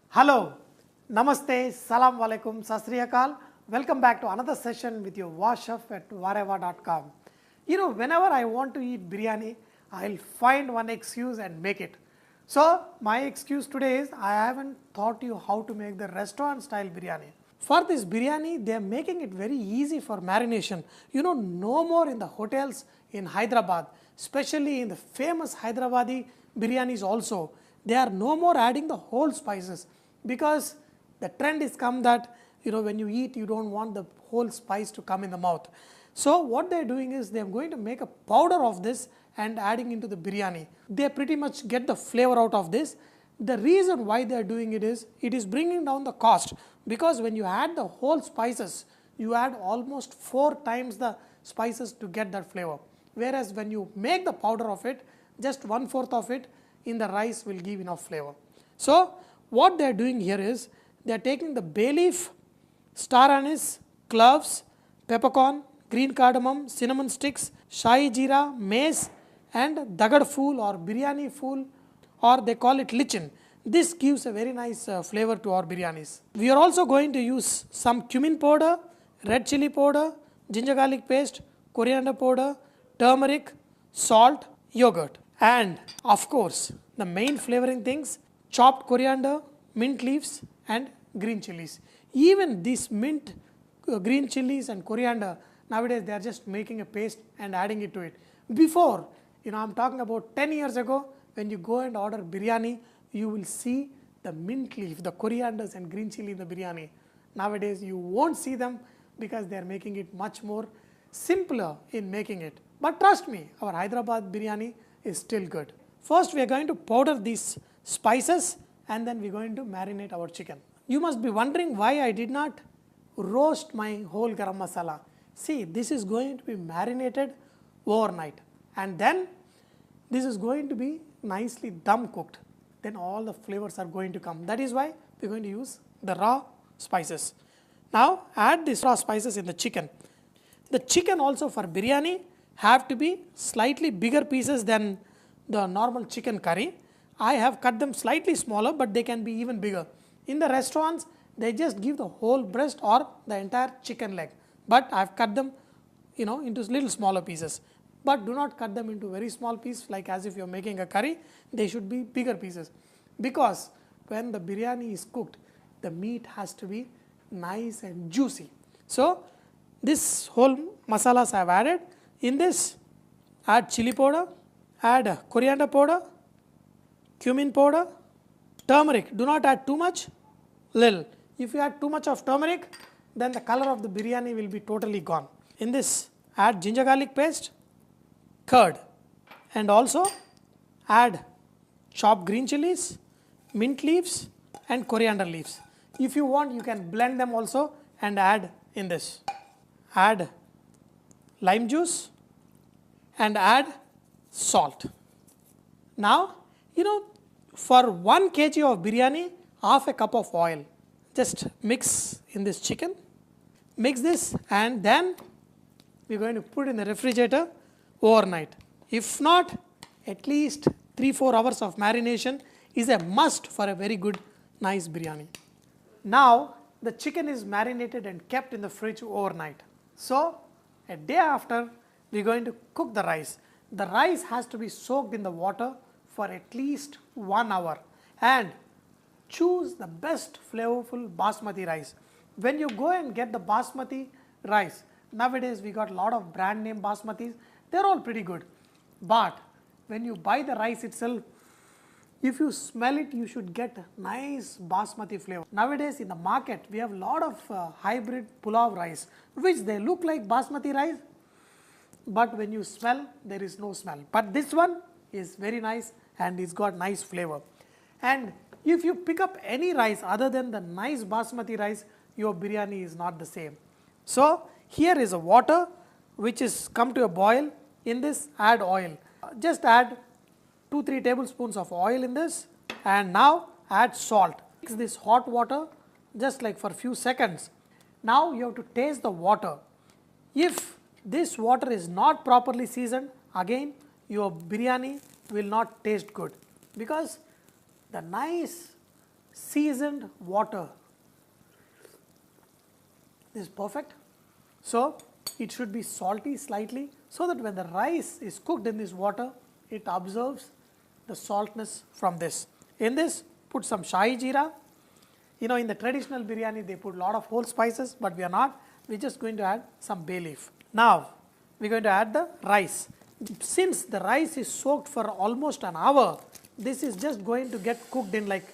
Hello, Namaste, Salam Alaikum, Sat Sri Akal. Welcome back to another session with your Wow Chef at vareva.com. You know, whenever I want to eat biryani, I'll find one excuse and make it. So, my excuse today is I haven't taught you how to make the restaurant style biryani. For this biryani, they are making it very easy for marination. You know, no more in the hotels in Hyderabad, especially in the famous Hyderabadi biryanis also. They are no more adding the whole spices because the trend is come that when you eat you don't want the whole spice to come in the mouth. So what they are doing is they are going to make a powder of this and adding into the biryani. They pretty much get the flavor out of this. The reason why they are doing it is bringing down the cost, because when you add the whole spices you add almost 4 times the spices to get that flavor, whereas when you make the powder of it, just 1/4 of it in the rice will give enough flavor. So what they are doing here is they are taking the bay leaf, star anise, cloves, peppercorn, green cardamom, cinnamon sticks, shahi jeera, mace and dagad fool or biryani fool, or they call it lichin. This gives a very nice flavor to our biryanis. We are also going to use some cumin powder, red chili powder, ginger garlic paste, coriander powder, turmeric, salt, yogurt, and of course the main flavoring things: chopped coriander, mint leaves and green chilies. Even this mint, green chilies and coriander, nowadays they are just making a paste and adding it to it. Before, I am talking about 10 years ago, when you go and order biryani, you will see the mint leaf, the corianders and green chili in the biryani. Nowadays you won't see them because they are making it much more simpler in making it. But trust me, our Hyderabad biryani is still good. First we are going to powder these spices and then we are going to marinate our chicken. You must be wondering why I did not roast my whole garam masala. See, this is going to be marinated overnight and then this is going to be nicely dum cooked. Then all the flavors are going to come. That is why we are going to use the raw spices. Now add these raw spices in the chicken. The chicken also for biryani have to be slightly bigger pieces than the normal chicken curry. I have cut them slightly smaller, but they can be even bigger. In the restaurants, they just give the whole breast or the entire chicken leg. But I have cut them into little smaller pieces. But do not cut them into very small pieces like as if you are making a curry. They should be bigger pieces. Because when the biryani is cooked, the meat has to be nice and juicy. So this whole masalas I have added. In this, add chili powder, add coriander powder, cumin powder, turmeric. Do not add too much, little. If you add too much of turmeric, then the color of the biryani will be totally gone. In this, add ginger garlic paste, curd, and also add chopped green chilies, mint leaves and coriander leaves. If you want, you can blend them also and add in this. Add lime juice and add salt. Now, for 1 kg of biryani, half a cup of oil. Just mix in this chicken. Mix this and then we are going to put in the refrigerator overnight. If not, at least 3-4 hours of marination is a must for a very good, nice biryani. Now, the chicken is marinated and kept in the fridge overnight. So, a day after, we are going to cook the rice. The rice has to be soaked in the water for at least 1 hour and choose the best flavorful basmati rice. When you go and get the basmati rice, nowadays we got a lot of brand name basmatis, they are all pretty good. But when you buy the rice itself, if you smell it, you should get nice basmati flavor. Nowadays in the market, we have a lot of hybrid pulao rice, which they look like basmati rice, but when you smell, there is no smell. But this one is very nice and it's got nice flavor. And if you pick up any rice other than the nice basmati rice, your biryani is not the same. So here is a water which is come to a boil. In this, add oil. Just add 2-3 tablespoons of oil in this and now add salt. Mix this hot water just like for few seconds. Now you have to taste the water. If this water is not properly seasoned, again your biryani will not taste good, because the nice seasoned water is perfect. So it should be salty slightly, so that when the rice is cooked in this water, it absorbs the saltness from this. In this, put some shahi jeera. In the traditional biryani, they put a lot of whole spices, but we are not. We're just going to add some bay leaf. Now, we're going to add the rice. Since the rice is soaked for almost an hour, this is just going to get cooked in like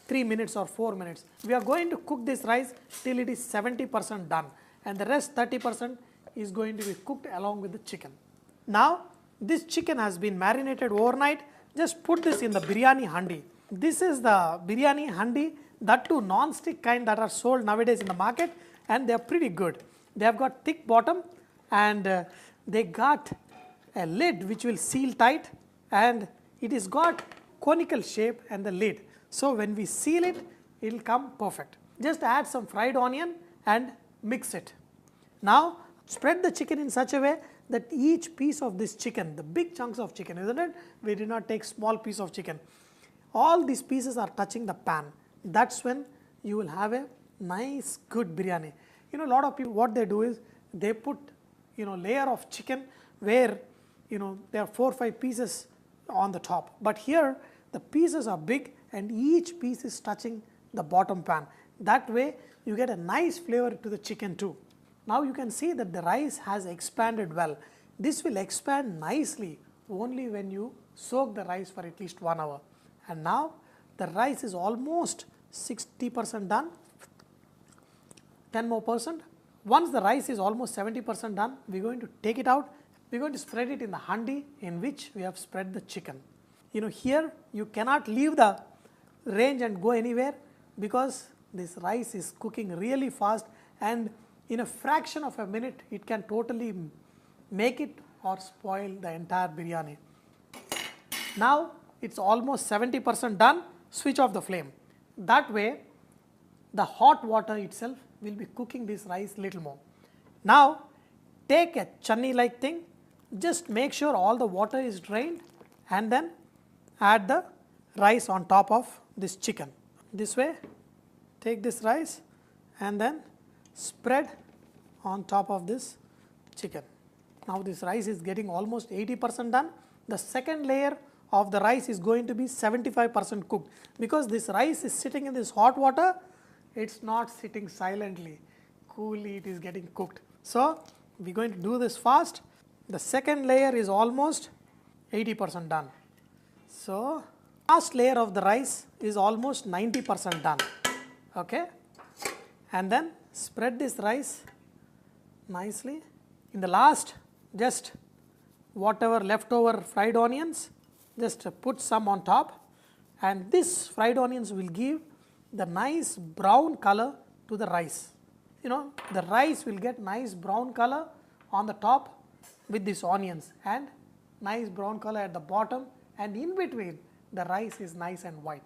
3 minutes or 4 minutes. We are going to cook this rice till it is 70% done, and the rest 30% is going to be cooked along with the chicken. Now, this chicken has been marinated overnight. Just put this in the biryani handi. This is the biryani handi, that too non-stick kind that are sold nowadays in the market, and they are pretty good. They have got thick bottom, and they got a lid which will seal tight, and it is got conical shape and the lid. So when we seal it, it will come perfect. Just add some fried onion and mix it. Now spread the chicken in such a way that each piece of this chicken, the big chunks of chicken, isn't it? We did not take small piece of chicken. All these pieces are touching the pan. That's when you will have a nice good biryani. A lot of people, what they do is they put layer of chicken where there are 4 or 5 pieces on the top, but here the pieces are big and each piece is touching the bottom pan. That way you get a nice flavor to the chicken too. Now you can see that the rice has expanded well. This will expand nicely only when you soak the rice for at least 1 hour. And now the rice is almost 60% done, 10 more percent. Once the rice is almost 70% done, we are going to take it out. We are going to spread it in the handi in which we have spread the chicken. Here you cannot leave the range and go anywhere, because this rice is cooking really fast, and in a fraction of a minute it can totally make it or spoil the entire biryani. Now it's almost 70% done. Switch off the flame. That way the hot water itself will be cooking this rice little more. Now take a chutney like thing, just make sure all the water is drained, and then add the rice on top of this chicken. This way, take this rice and then spread on top of this chicken. Now this rice is getting almost 80% done. The second layer of the rice is going to be 75% cooked, because this rice is sitting in this hot water. It's not sitting silently, coolly it is getting cooked. So we're going to do this fast. The second layer is almost 80% done. So last layer of the rice is almost 90% done. Okay, and then spread this rice nicely. In the last, just whatever leftover fried onions, just put some on top, and this fried onions will give the nice brown color to the rice. The rice will get nice brown color on the top with these onions, and nice brown color at the bottom, and in between the rice is nice and white.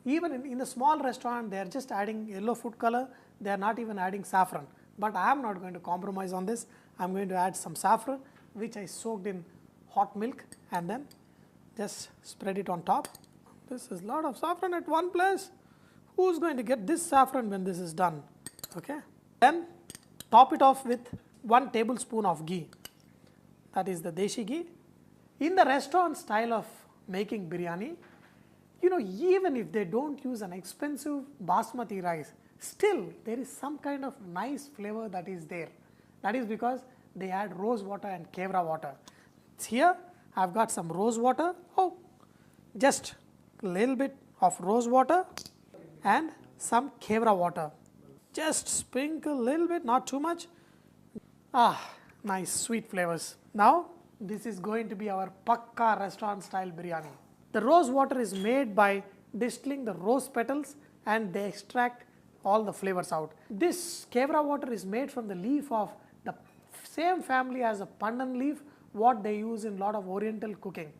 Even in a small restaurant, they are just adding yellow food color, they are not even adding saffron. But I am not going to compromise on this. I am going to add some saffron, which I soaked in hot milk, and then just spread it on top. This is a lot of saffron at one place. Who's going to get this saffron when this is done? Okay. Then top it off with 1 tablespoon of ghee. That is the deshi ghee. In the restaurant style of making biryani, even if they don't use an expensive basmati rice, still there is some kind of nice flavor that is there. That is because they add rose water and kevra water. Here I have got some rose water, just a little bit of rose water and some kevra water. Just sprinkle a little bit, not too much. Nice sweet flavors. Now this is going to be our Pakka restaurant style biryani. The rose water is made by distilling the rose petals, and they extract all the flavors out. This kevra water is made from the leaf of the same family as a pandan leaf, what they use in a lot of oriental cooking,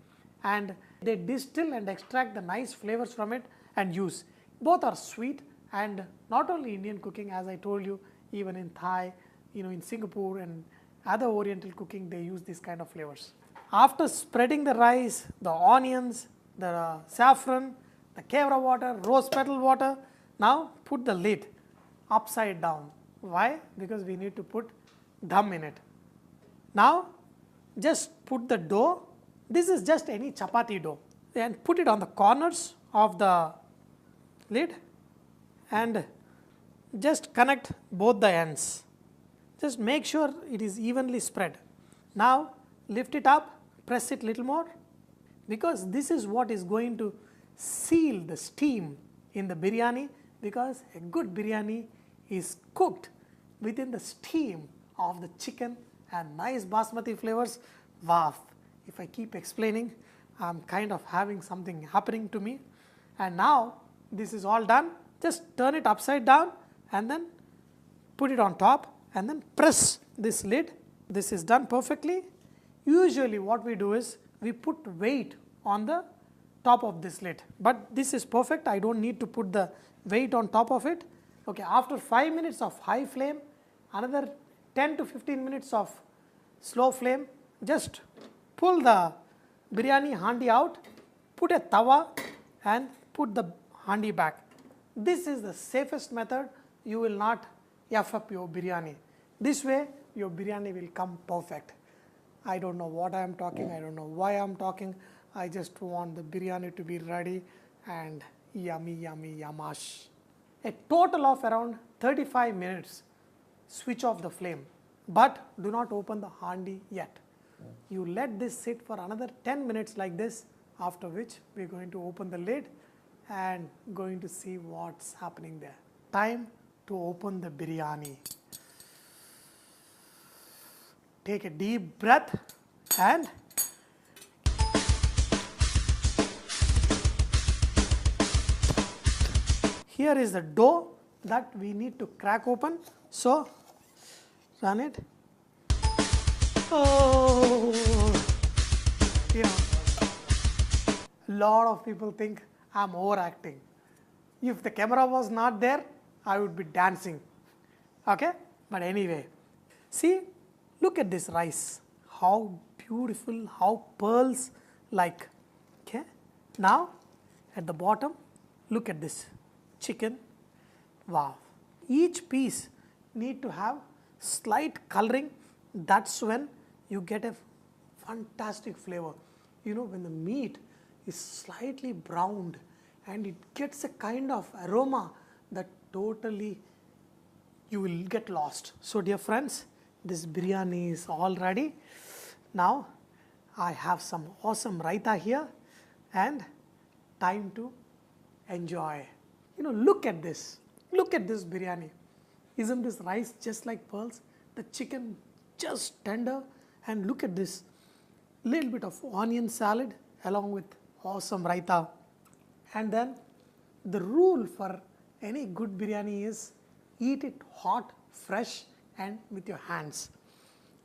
and they distill and extract the nice flavors from it and use. Both are sweet, and not only Indian cooking, as I told you, even in Thai, in Singapore and other Oriental cooking, they use these kind of flavors. After spreading the rice, the onions, the saffron, the kevra water, rose petal water, now put the lid upside down. Why? Because we need to put dum in it. Now just put the dough, this is just any chapati dough, and put it on the corners of the lid and just connect both the ends. Just make sure it is evenly spread. Now lift it up, press it little more, because this is what is going to seal the steam in the biryani, because a good biryani is cooked within the steam of the chicken and nice basmati flavors. Wow, if I keep explaining, I'm kind of having something happening to me. And now this is all done, just turn it upside down and then put it on top and then press this lid. This is done perfectly. Usually what we do is we put weight on the top of this lid, but this is perfect. I don't need to put the weight on top of it. Okay, after 5 minutes of high flame, another 10 to 15 minutes of slow flame, just pull the biryani handi out, put a tawa and put the handi back. This is the safest method. You will not F up your biryani. This way your biryani will come perfect. I don't know what I am talking, I don't know why I am talking. I just want the biryani to be ready and yummy, yummy, yamash. A total of around 35 minutes. Switch off the flame, but do not open the handi yet. You let this sit for another 10 minutes like this, after which we are going to open the lid and going to see what's happening there. Time to open the biryani. Take a deep breath and here is the dough that we need to crack open. So run it. Oh, you know, a lot of people think I'm overacting. If the camera was not there, I would be dancing. Okay, but anyway, see, look at this rice, how beautiful, how pearls like. Okay, now at the bottom, look at this chicken. Wow, each piece need to have slight coloring. That's when you get a fantastic flavor. You know, when the meat is slightly browned and it gets a kind of aroma that totally you will get lost. So dear friends, this biryani is all ready. Now I have some awesome raita here and time to enjoy. You know, look at this biryani. Isn't this rice just like pearls? The chicken just tender, and look at this little bit of onion salad along with awesome raita. And then the rule for any good biryani is eat it hot, fresh and with your hands.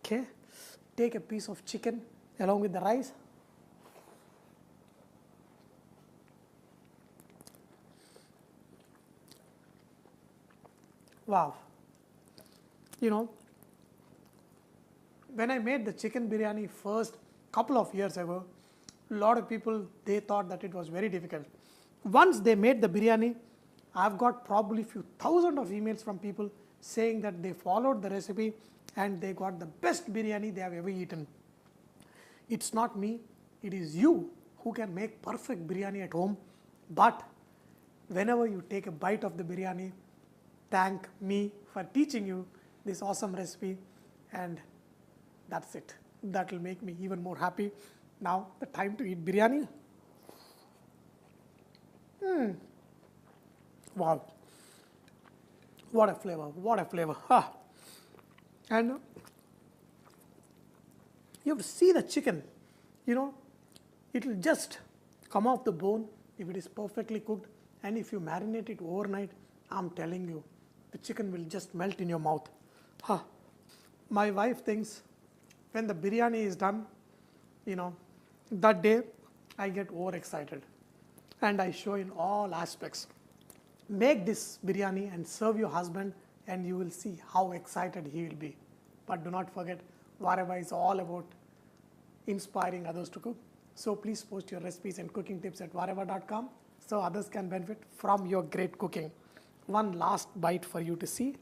Okay, take a piece of chicken along with the rice. Wow, you know, when I made the chicken biryani first couple of years ago, a lot of people, they thought that it was very difficult. Once they made the biryani, I've got probably few thousand of emails from people saying that they followed the recipe and they got the best biryani they have ever eaten. It's not me, it is you who can make perfect biryani at home, but whenever you take a bite of the biryani, thank me for teaching you this awesome recipe, and that's it. That will make me even more happy. Now the time to eat biryani. Wow, what a flavor, what a flavor. Ah. And you have to see the chicken, you know, it will just come off the bone if it is perfectly cooked, and if you marinate it overnight, I'm telling you, the chicken will just melt in your mouth. Huh. My wife thinks when the biryani is done, you know, that day I get overexcited and I show in all aspects. Make this biryani and serve your husband and you will see how excited he will be. But do not forget, Vareva is all about inspiring others to cook. So please post your recipes and cooking tips at vareva.com so others can benefit from your great cooking. One last bite for you to see.